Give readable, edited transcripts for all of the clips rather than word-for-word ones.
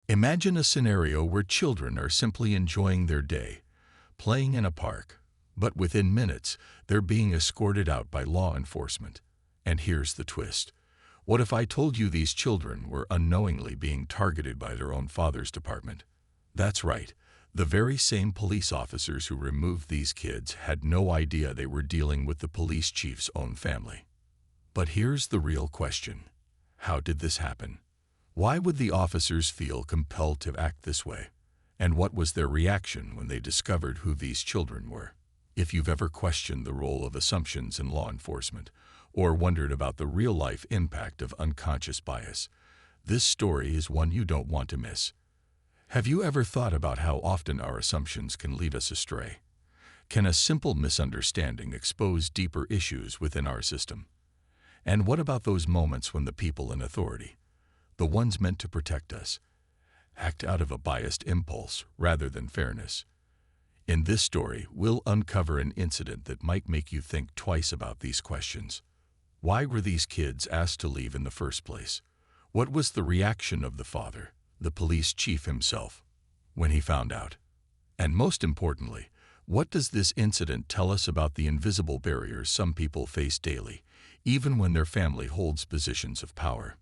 Imagine a scenario where children are simply enjoying their day, playing in a park, but within minutes, they're being escorted out by law enforcement. And here's the twist. What if I told you these children were unknowingly being targeted by their own father's department? That's right. The very same police officers who removed these kids had no idea they were dealing with the police chief's own family. But here's the real question. How did this happen? Why would the officers feel compelled to act this way? And what was their reaction when they discovered who these children were? If you've ever questioned the role of assumptions in law enforcement, or wondered about the real-life impact of unconscious bias, this story is one you don't want to miss. Have you ever thought about how often our assumptions can lead us astray? Can a simple misunderstanding expose deeper issues within our system? And what about those moments when the people in authority, the ones meant to protect us, act out of a biased impulse rather than fairness? In this story, we'll uncover an incident that might make you think twice about these questions. Why were these kids asked to leave in the first place? What was the reaction of the father, the police chief himself, when he found out? And most importantly, what does this incident tell us about the invisible barriers some people face daily, even when their family holds positions of power?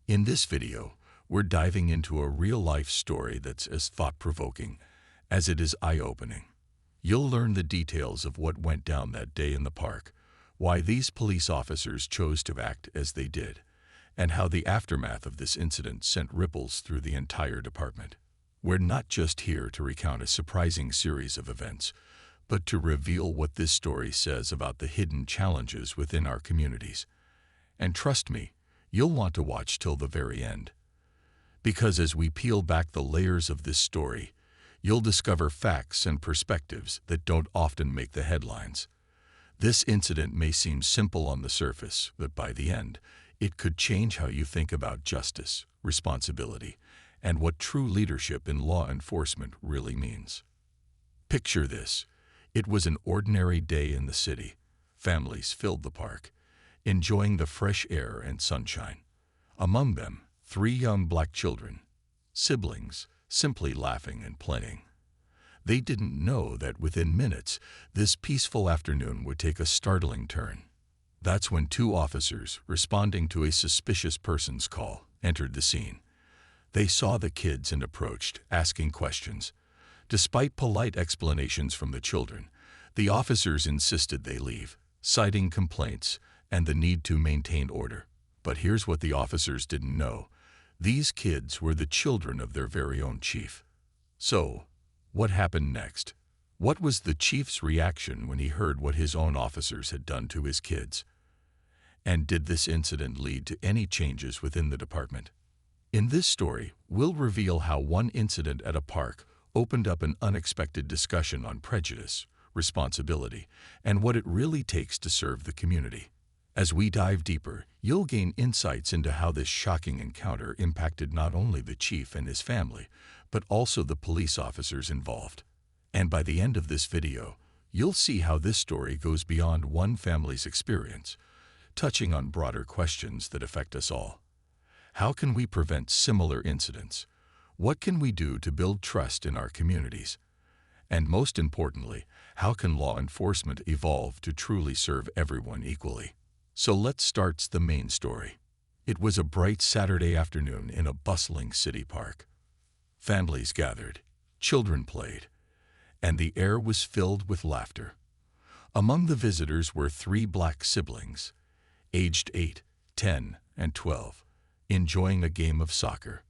In this video, we're diving into a real-life story that's as thought-provoking as it is eye-opening. You'll learn the details of what went down that day in the park, why these police officers chose to act as they did, and how the aftermath of this incident sent ripples through the entire department. We're not just here to recount a surprising series of events, but to reveal what this story says about the hidden challenges within our communities. And trust me, you'll want to watch till the very end. Because as we peel back the layers of this story, you'll discover facts and perspectives that don't often make the headlines. This incident may seem simple on the surface, but by the end, it could change how you think about justice, responsibility, and what true leadership in law enforcement really means. Picture this. It was an ordinary day in the city. Families filled the park, enjoying the fresh air and sunshine. Among them, 3 young black children, siblings, simply laughing and playing. They didn't know that within minutes, this peaceful afternoon would take a startling turn. That's when 2 officers, responding to a suspicious person's call, entered the scene. They saw the kids and approached, asking questions. Despite polite explanations from the children, the officers insisted they leave, citing complaints and the need to maintain order. But here's what the officers didn't know. These kids were the children of their very own chief. So, what happened next? What was the chief's reaction when he heard what his own officers had done to his kids? And did this incident lead to any changes within the department? In this story, we'll reveal how one incident at a park opened up an unexpected discussion on prejudice, responsibility, and what it really takes to serve the community. As we dive deeper, you'll gain insights into how this shocking encounter impacted not only the chief and his family, but also the police officers involved. And by the end of this video, you'll see how this story goes beyond one family's experience, touching on broader questions that affect us all. How can we prevent similar incidents? What can we do to build trust in our communities? And most importantly, how can law enforcement evolve to truly serve everyone equally? So let's start the main story. It was a bright Saturday afternoon in a bustling city park. Families gathered, children played, and the air was filled with laughter. Among the visitors were 3 black siblings, aged 8, 10, and 12, enjoying a game of soccer.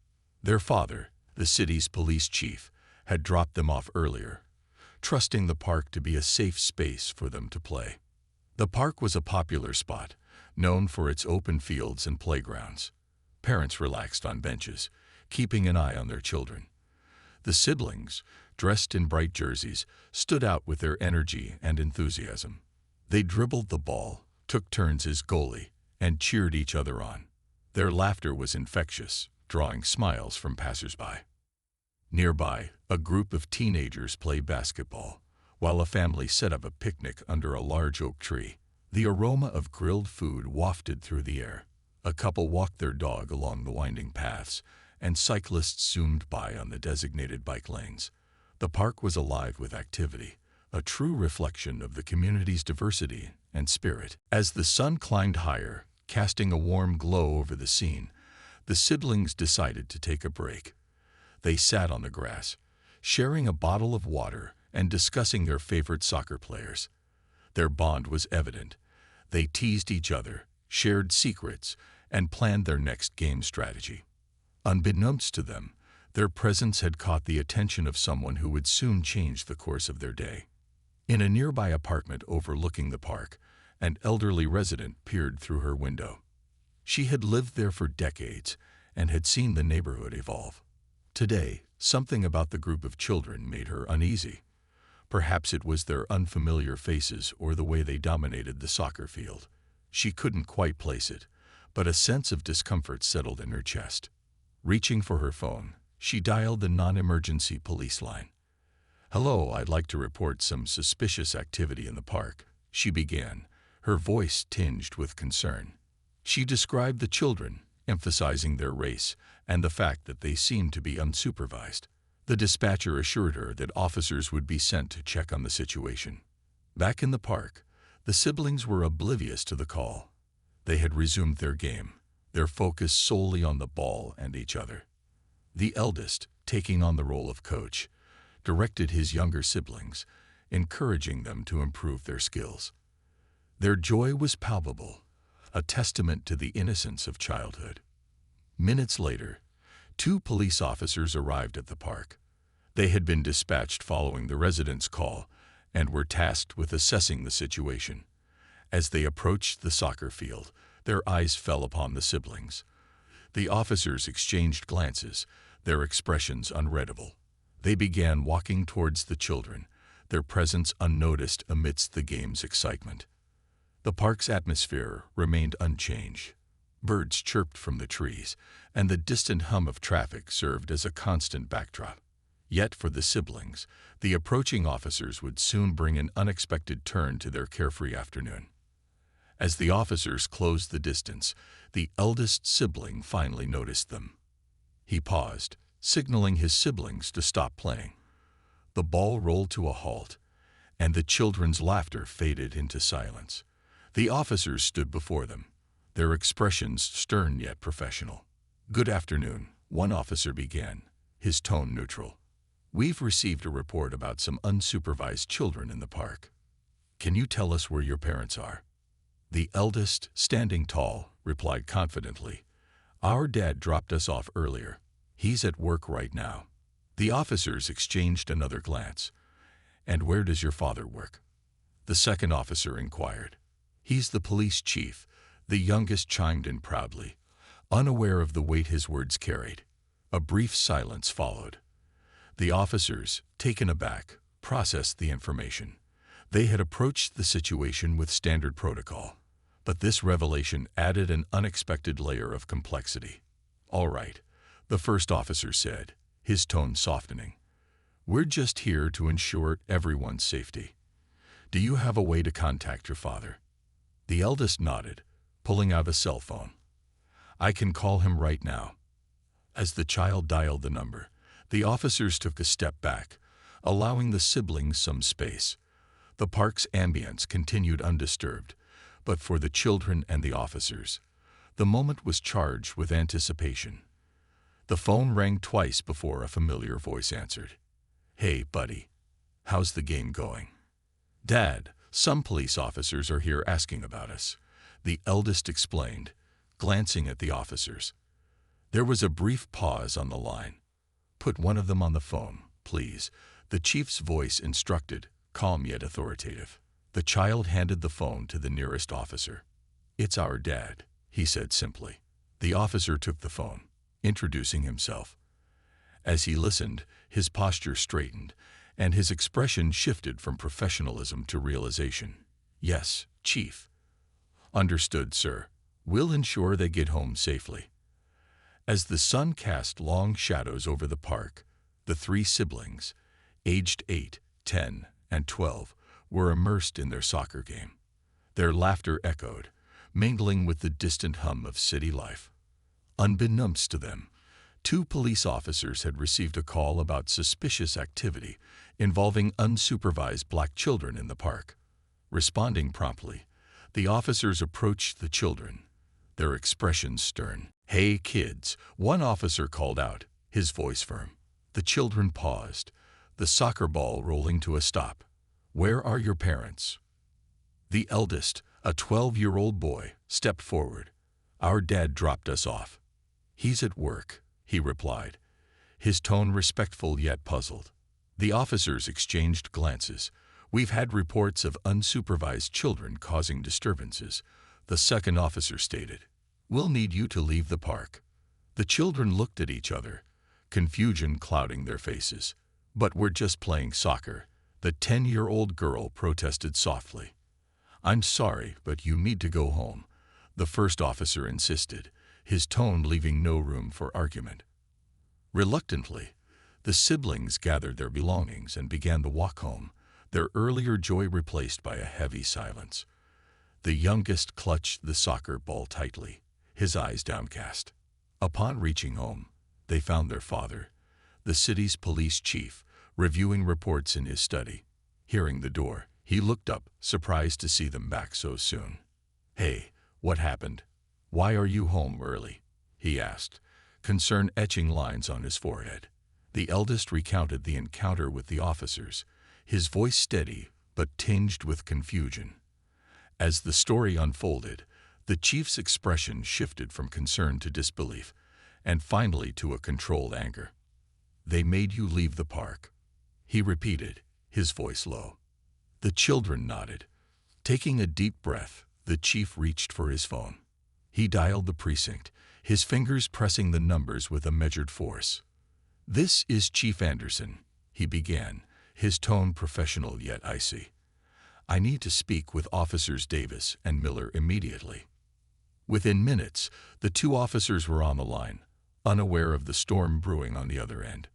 Their father, the city's police chief, had dropped them off earlier, trusting the park to be a safe space for them to play. The park was a popular spot, known for its open fields and playgrounds. Parents relaxed on benches, keeping an eye on their children. The siblings, dressed in bright jerseys, stood out with their energy and enthusiasm. They dribbled the ball, took turns as goalie, and cheered each other on. Their laughter was infectious, drawing smiles from passersby. Nearby, a group of teenagers played basketball, while a family set up a picnic under a large oak tree. The aroma of grilled food wafted through the air. A couple walked their dog along the winding paths, and cyclists zoomed by on the designated bike lanes. The park was alive with activity, a true reflection of the community's diversity and spirit. As the sun climbed higher, casting a warm glow over the scene, the siblings decided to take a break. They sat on the grass, sharing a bottle of water and discussing their favorite soccer players. Their bond was evident. They teased each other, shared secrets, and planned their next game strategy. Unbeknownst to them, their presence had caught the attention of someone who would soon change the course of their day. In a nearby apartment overlooking the park, an elderly resident peered through her window. She had lived there for decades and had seen the neighborhood evolve. Today, something about the group of children made her uneasy. Perhaps it was their unfamiliar faces or the way they dominated the soccer field. She couldn't quite place it, but a sense of discomfort settled in her chest. Reaching for her phone, she dialed the non-emergency police line. "Hello, I'd like to report some suspicious activity in the park," she began, her voice tinged with concern. She described the children, emphasizing their race and the fact that they seemed to be unsupervised. The dispatcher assured her that officers would be sent to check on the situation. Back in the park, the siblings were oblivious to the call. They had resumed their game, their focus solely on the ball and each other. The eldest, taking on the role of coach, directed his younger siblings, encouraging them to improve their skills. Their joy was palpable, a testament to the innocence of childhood. Minutes later, 2 police officers arrived at the park. They had been dispatched following the resident's call and were tasked with assessing the situation. As they approached the soccer field, their eyes fell upon the siblings. The officers exchanged glances, their expressions unreadable. They began walking towards the children, their presence unnoticed amidst the game's excitement. The park's atmosphere remained unchanged. Birds chirped from the trees, and the distant hum of traffic served as a constant backdrop. Yet for the siblings, the approaching officers would soon bring an unexpected turn to their carefree afternoon. As the officers closed the distance, the eldest sibling finally noticed them. He paused, signaling his siblings to stop playing. The ball rolled to a halt, and the children's laughter faded into silence. The officers stood before them, their expressions stern yet professional. "Good afternoon," one officer began, his tone neutral. "We've received a report about some unsupervised children in the park. Can you tell us where your parents are?" The eldest, standing tall, replied confidently, "Our dad dropped us off earlier. He's at work right now." The officers exchanged another glance. "And where does your father work?" The second officer inquired. "He's the police chief," the youngest chimed in proudly, unaware of the weight his words carried. A brief silence followed. The officers, taken aback, processed the information. They had approached the situation with standard protocol, but this revelation added an unexpected layer of complexity. "All right," the first officer said, his tone softening. "We're just here to ensure everyone's safety. Do you have a way to contact your father?" The eldest nodded, pulling out a cell phone. "I can call him right now." As the child dialed the number, the officers took a step back, allowing the siblings some space. The park's ambience continued undisturbed, but for the children and the officers, the moment was charged with anticipation. The phone rang twice before a familiar voice answered. "Hey, buddy. How's the game going?" "Dad, some police officers are here asking about us," the eldest explained, glancing at the officers. There was a brief pause on the line. "Put one of them on the phone, please," the chief's voice instructed, calm yet authoritative. The child handed the phone to the nearest officer. "It's our dad," he said simply. The officer took the phone, introducing himself. As he listened, his posture straightened, and his expression shifted from professionalism to realization. "Yes, Chief." "Understood, sir. We'll ensure they get home safely." As the sun cast long shadows over the park, the 3 siblings, aged 8, 10, and 12, were immersed in their soccer game. Their laughter echoed, mingling with the distant hum of city life. Unbeknownst to them, Two police officers had received a call about suspicious activity involving unsupervised black children in the park. Responding promptly, the officers approached the children, their expressions stern. "Hey, kids," one officer called out, his voice firm. The children paused, the soccer ball rolling to a stop. "Where are your parents?" The eldest, a 12-year-old boy, stepped forward. "Our dad dropped us off." "He's at work," he replied, his tone respectful yet puzzled. The officers exchanged glances. "We've had reports of unsupervised children causing disturbances," the second officer stated. "We'll need you to leave the park." The children looked at each other, confusion clouding their faces. "But we're just playing soccer," the 10-year-old girl protested softly. "I'm sorry, but you need to go home," the first officer insisted, his tone leaving no room for argument. Reluctantly, the siblings gathered their belongings and began the walk home, their earlier joy replaced by a heavy silence. The youngest clutched the soccer ball tightly, his eyes downcast. Upon reaching home, they found their father, the city's police chief, reviewing reports in his study. Hearing the door, he looked up, surprised to see them back so soon. "Hey, what happened? Why are you home early?" he asked, concern etching lines on his forehead. The eldest recounted the encounter with the officers, his voice steady but tinged with confusion. As the story unfolded, the chief's expression shifted from concern to disbelief, and finally to a controlled anger. "They made you leave the park," he repeated, his voice low. The children nodded. Taking a deep breath, the chief reached for his phone. He dialed the precinct, his fingers pressing the numbers with a measured force. "This is Chief Anderson," he began, his tone professional yet icy. "I need to speak with Officers Davis and Miller immediately." Within minutes, the two officers were on the line, unaware of the storm brewing on the other end.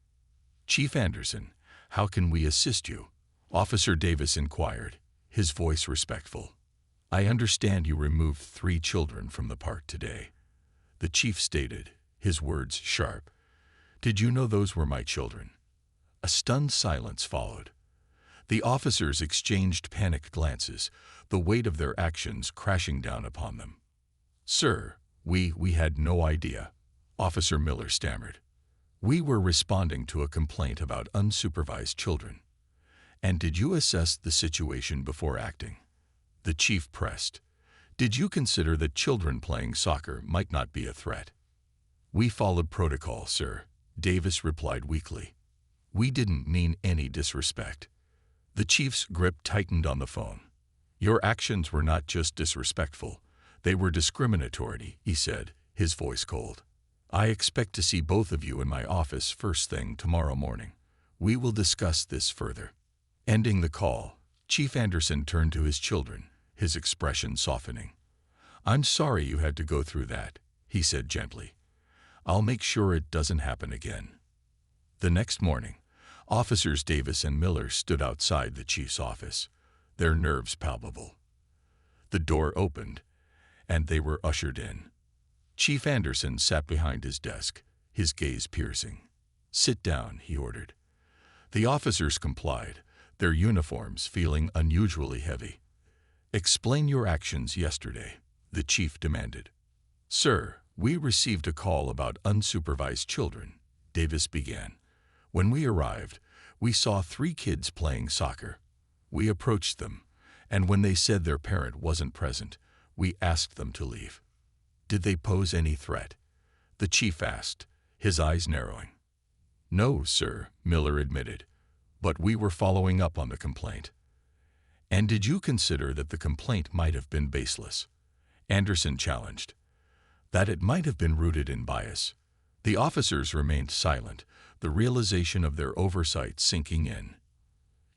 "Chief Anderson, how can we assist you?" Officer Davis inquired, his voice respectful. "I understand you removed 3 children from the park today," the chief stated, his words sharp. "Did you know those were my children?" A stunned silence followed. The officers exchanged panicked glances, the weight of their actions crashing down upon them. "Sir, we had no idea," Officer Miller stammered. "We were responding to a complaint about unsupervised children." "And did you assess the situation before acting?" the chief pressed. "Did you consider that children playing soccer might not be a threat?" "We followed protocol, sir," Davis replied weakly. "We didn't mean any disrespect." The chief's grip tightened on the phone. "Your actions were not just disrespectful, they were discriminatory," he said, his voice cold. "I expect to see both of you in my office first thing tomorrow morning. We will discuss this further." Ending the call, Chief Anderson turned to his children, his expression softening. "I'm sorry you had to go through that," he said gently. "I'll make sure it doesn't happen again." The next morning, Officers Davis and Miller stood outside the chief's office, their nerves palpable. The door opened, and they were ushered in. Chief Anderson sat behind his desk, his gaze piercing. "Sit down," he ordered. The officers complied, their uniforms feeling unusually heavy. "Explain your actions yesterday," the chief demanded. "Sir, we received a call about unsupervised children," Davis began. "When we arrived, we saw 3 kids playing soccer. We approached them, and when they said their parent wasn't present, we asked them to leave." "Did they pose any threat?" the chief asked, his eyes narrowing. "No, sir," Miller admitted, "but we were following up on the complaint." "And did you consider that the complaint might have been baseless?" Anderson challenged. "That it might have been rooted in bias." The officers remained silent, the realization of their oversight sinking in.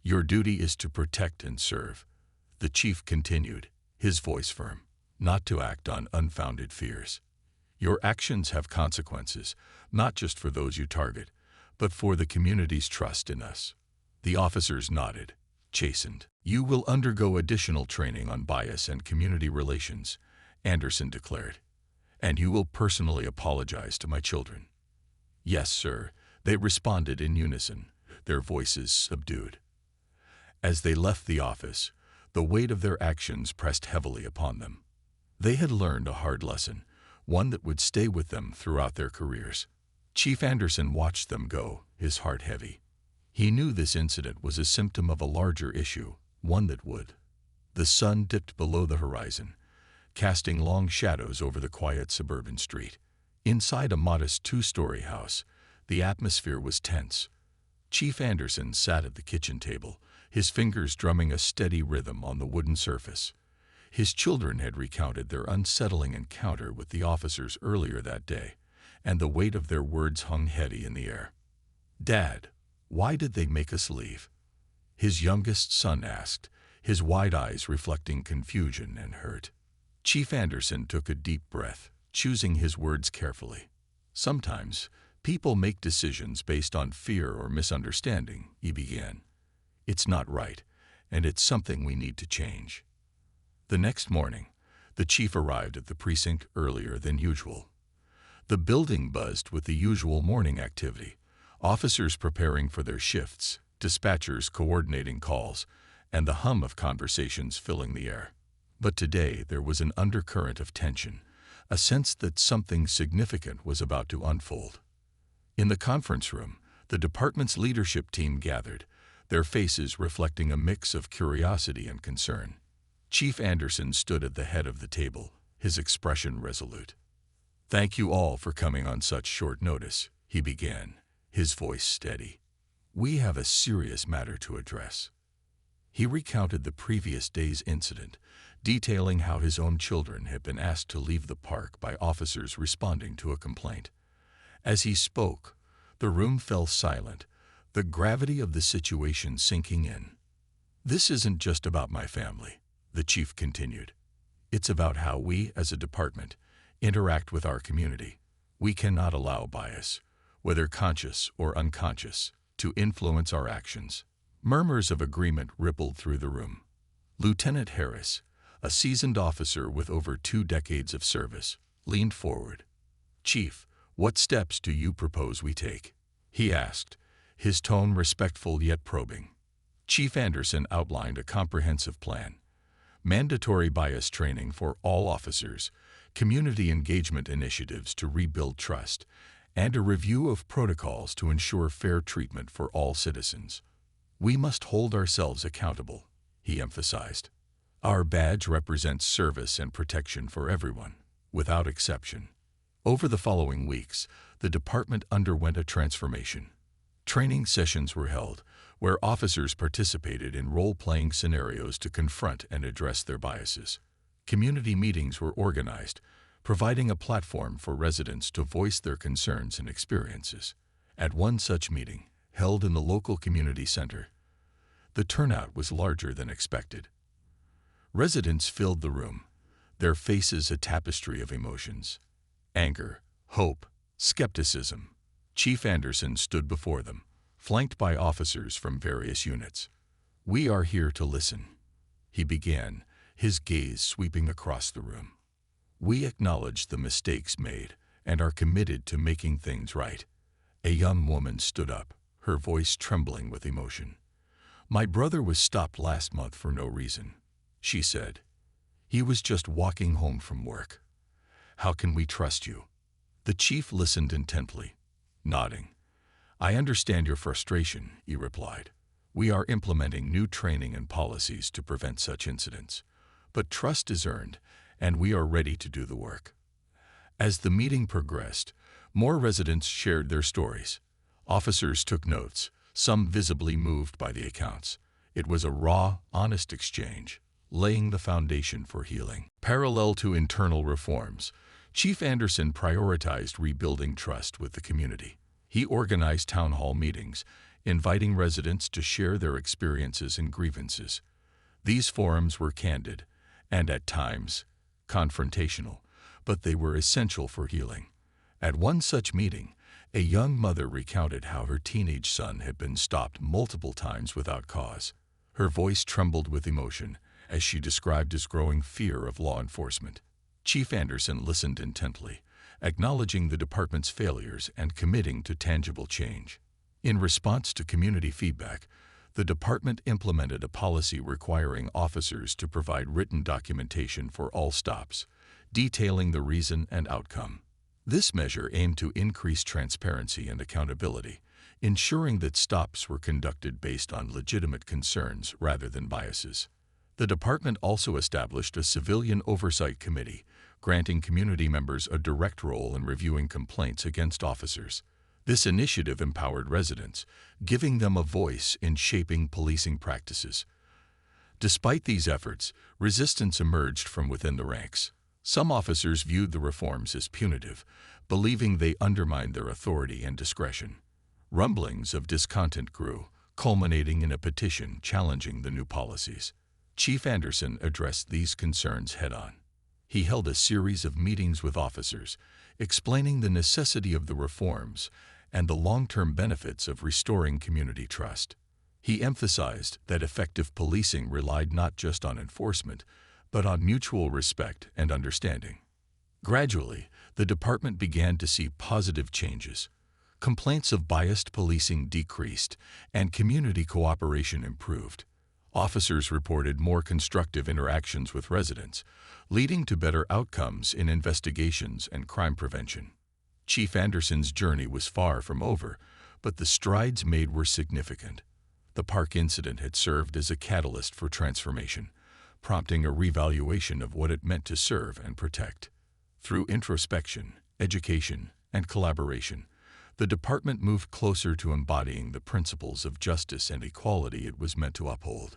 "Your duty is to protect and serve," the chief continued, his voice firm, "not to act on unfounded fears. Your actions have consequences, not just for those you target, but for the community's trust in us." The officers nodded, chastened. "You will undergo additional training on bias and community relations," Anderson declared. "And you will personally apologize to my children." "Yes, sir," they responded in unison, their voices subdued. As they left the office, the weight of their actions pressed heavily upon them. They had learned a hard lesson, one that would stay with them throughout their careers. Chief Anderson watched them go, his heart heavy. He knew this incident was a symptom of a larger issue, one that would. The sun dipped below the horizon, casting long shadows over the quiet suburban street. Inside a modest two-story house, the atmosphere was tense. Chief Anderson sat at the kitchen table, his fingers drumming a steady rhythm on the wooden surface. His children had recounted their unsettling encounter with the officers earlier that day, and the weight of their words hung heavy in the air. "Dad, why did they make us leave?" his youngest son asked, his wide eyes reflecting confusion and hurt. Chief Anderson took a deep breath, choosing his words carefully. "Sometimes, people make decisions based on fear or misunderstanding," he began. "It's not right, and it's something we need to change." The next morning, the chief arrived at the precinct earlier than usual. The building buzzed with the usual morning activity, officers preparing for their shifts, dispatchers coordinating calls, and the hum of conversations filling the air. But today there was an undercurrent of tension, a sense that something significant was about to unfold. In the conference room, the department's leadership team gathered, their faces reflecting a mix of curiosity and concern. Chief Anderson stood at the head of the table, his expression resolute. "Thank you all for coming on such short notice," he began, his voice steady. "We have a serious matter to address." He recounted the previous day's incident, detailing how his own children had been asked to leave the park by officers responding to a complaint. As he spoke, the room fell silent, the gravity of the situation sinking in. "This isn't just about my family," the chief continued. "It's about how we, as a department, interact with our community. We cannot allow bias, whether conscious or unconscious, to influence our actions." Murmurs of agreement rippled through the room. Lieutenant Harris, a seasoned officer with over 2 decades of service, leaned forward. "Chief, what steps do you propose we take?" he asked, his tone respectful yet probing. Chief Anderson outlined a comprehensive plan: mandatory bias training for all officers, community engagement initiatives to rebuild trust, and a review of protocols to ensure fair treatment for all citizens. "We must hold ourselves accountable," he emphasized. "Our badge represents service and protection for everyone, without exception." Over the following weeks, the department underwent a transformation. Training sessions were held, where officers participated in role-playing scenarios to confront and address their biases. Community meetings were organized, providing a platform for residents to voice their concerns and experiences. At one such meeting, held in the local community center, the turnout was larger than expected. Residents filled the room, their faces a tapestry of emotions: anger, hope, skepticism. Chief Anderson stood before them, flanked by officers from various units. "We are here to listen," he began, his gaze sweeping across the room. "We acknowledge the mistakes made and are committed to making things right." A young woman stood up, her voice trembling with emotion. "My brother was stopped last month for no reason," she said. "He was just walking home from work. How can we trust you?" The chief listened intently, nodding. "I understand your frustration," he replied. "We are implementing new training and policies to prevent such incidents. But trust is earned, and we are ready to do the work." As the meeting progressed, more residents shared their stories. Officers took notes, some visibly moved by the accounts. It was a raw, honest exchange, laying the foundation for healing. Parallel to internal reforms, Chief Anderson prioritized rebuilding trust with the community. He organized town hall meetings, inviting residents to share their experiences and grievances. These forums were candid, and at times, confrontational, but they were essential for healing. At one such meeting, a young mother recounted how her teenage son had been stopped multiple times without cause. Her voice trembled with emotion as she described his growing fear of law enforcement. Chief Anderson listened intently, acknowledging the department's failures and committing to tangible change. In response to community feedback, the department implemented a policy requiring officers to provide written documentation for all stops, detailing the reason and outcome. This measure aimed to increase transparency and accountability, ensuring that stops were conducted based on legitimate concerns rather than biases. The department also established a civilian oversight committee, granting community members a direct role in reviewing complaints against officers. This initiative empowered residents, giving them a voice in shaping policing practices. Despite these efforts, resistance emerged from within the ranks. Some officers viewed the reforms as punitive, believing they undermined their authority and discretion. Rumblings of discontent grew, culminating in a petition challenging the new policies. Chief Anderson addressed these concerns head-on. He held a series of meetings with officers, explaining the necessity of the reforms and the long-term benefits of restoring community trust. He emphasized that effective policing relied not just on enforcement, but on mutual respect and understanding. Gradually, the department began to see positive changes. Complaints of biased policing decreased, and community cooperation improved. Officers reported more constructive interactions with residents, leading to better outcomes in investigations and crime prevention. Chief Anderson's journey was far from over, but the strides made were significant. The park incident had served as a catalyst for transformation, prompting a revaluation of what it meant to serve and protect. Through introspection, education, and collaboration, the department moved closer to embodying the principles of justice and equality it was meant to uphold.